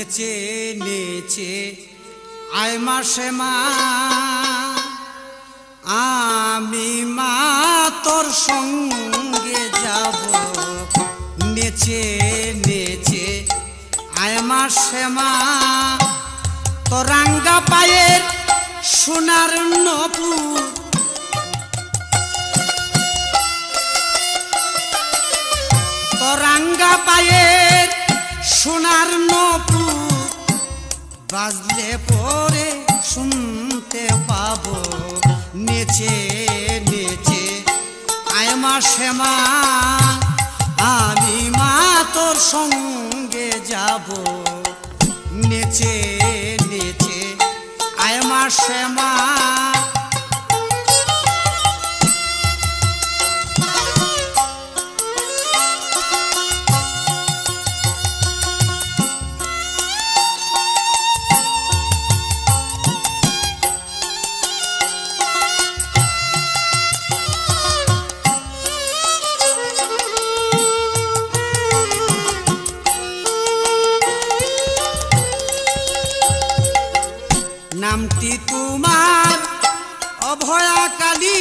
নেচে নেচে আয় মাসে মা আমি মা তোর সঙ্গে যাব নেচে নেচে আয় মাসে মা তোর রাঙ্গা পায়ের সোনার নপুর তোর রাঙ্গা পায়ের সোনার নপুর বাজলে পরে শুনতে পাবো নেচে নেচে আয় মাসে মা আমি মা তোর সঙ্গে যাব নেচে নেচে আয় মাসে মা নামটি তোমার অভয়া কালী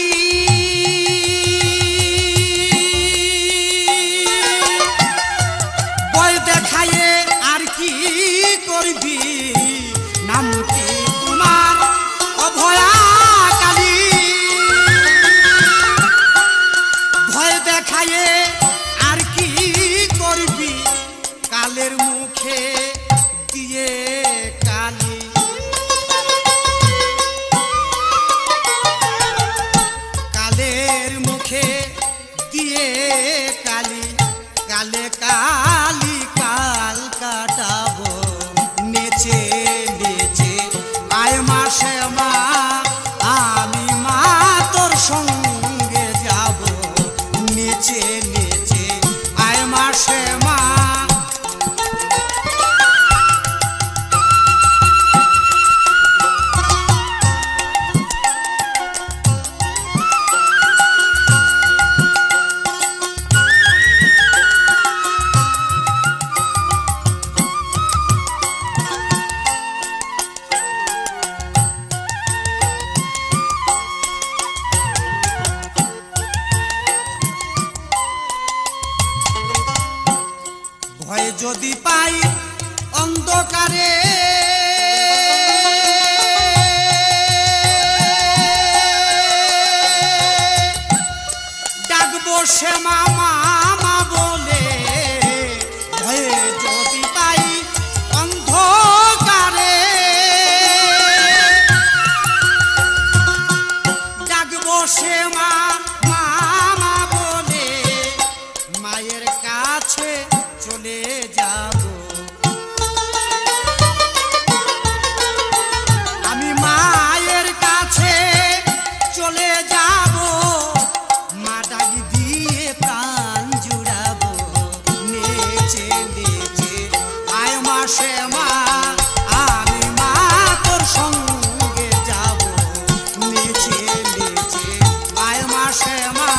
বই দেখায়ে আর কি করবি নামটি তোমার অভয়া কালী ভয় দেখায়ে আর কি করবি কালের মুখে দিয়ে কালী কালী কালে কালী কাল কাটাবো নেচে নেচে আয় মাসে মা আমি মা তোর সঙ্গে যাব নেচে নেচে আয় মাসে মা ভয় যদি পাই অন্ধকারে ডাকবো সে মামা মা বলে ভয় যদি পাই অন্ধকারে ডাকবো সে মামা বলে মায়ের কাছে চলে যাব আমি মায়ের কাছে চলে যাব মা ডাকি দিয়ে প্রাণ জুড়াবো নেচে নেচে আয় মাসে মা আমি মা তোর সঙ্গে যাব নেচে নেচে আয় মাসে মা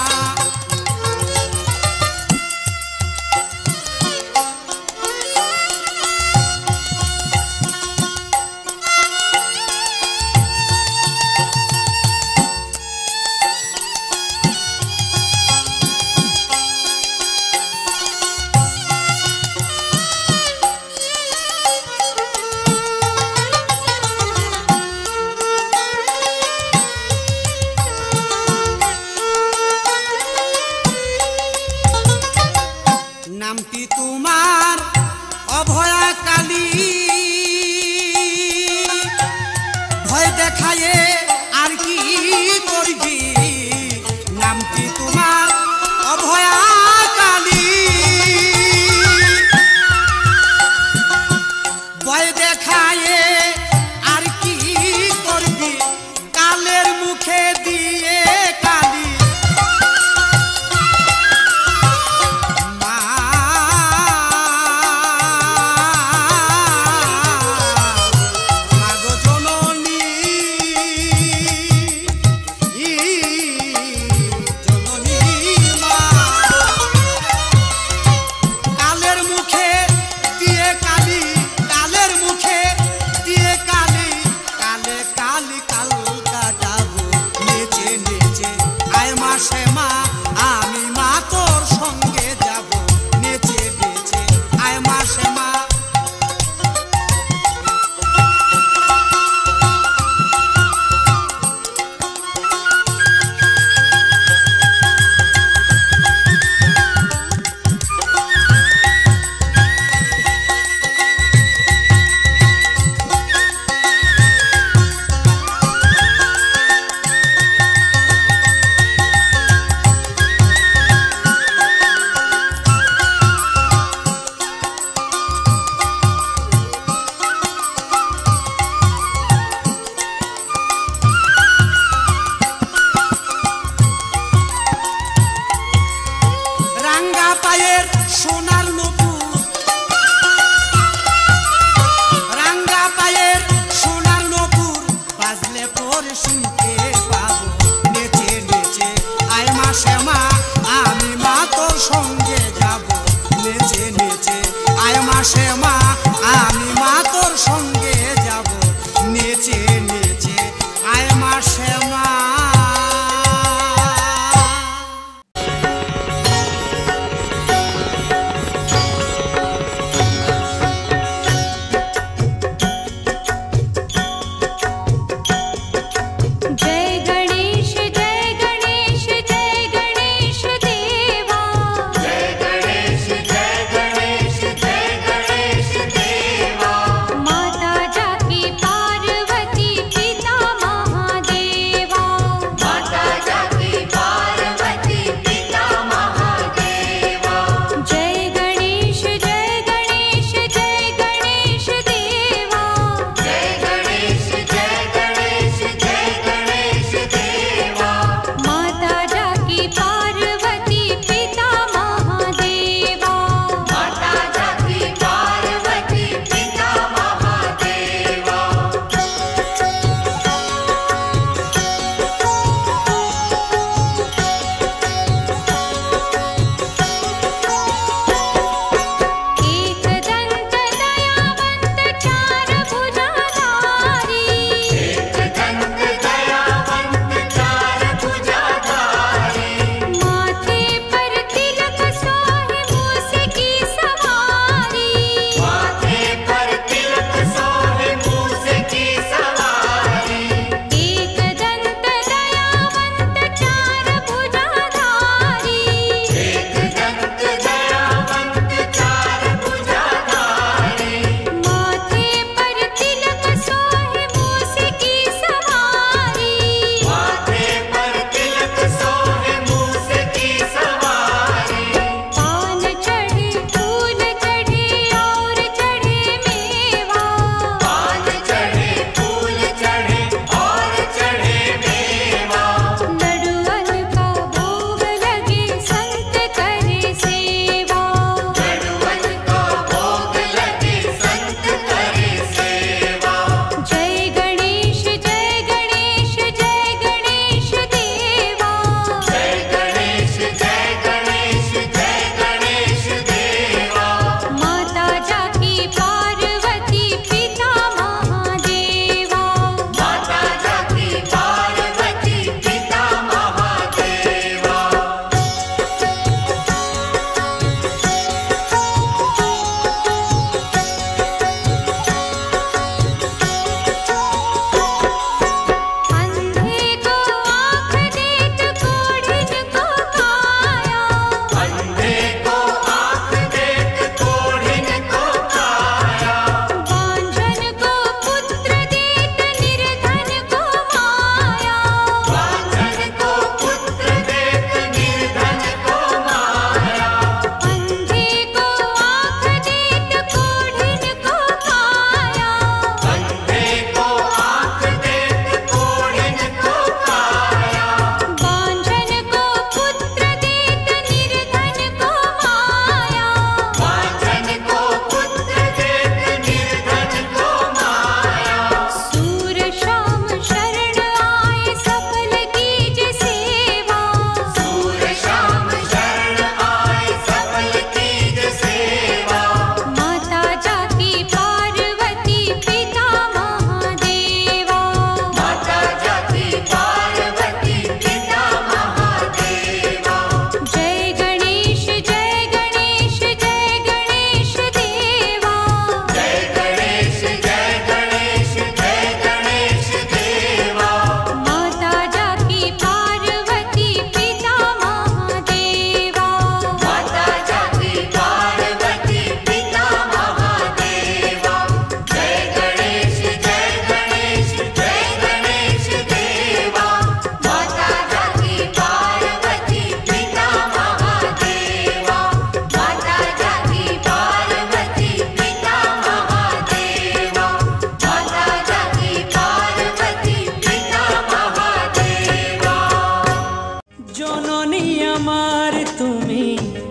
আমার, তুমি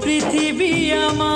পৃথিবী আমার।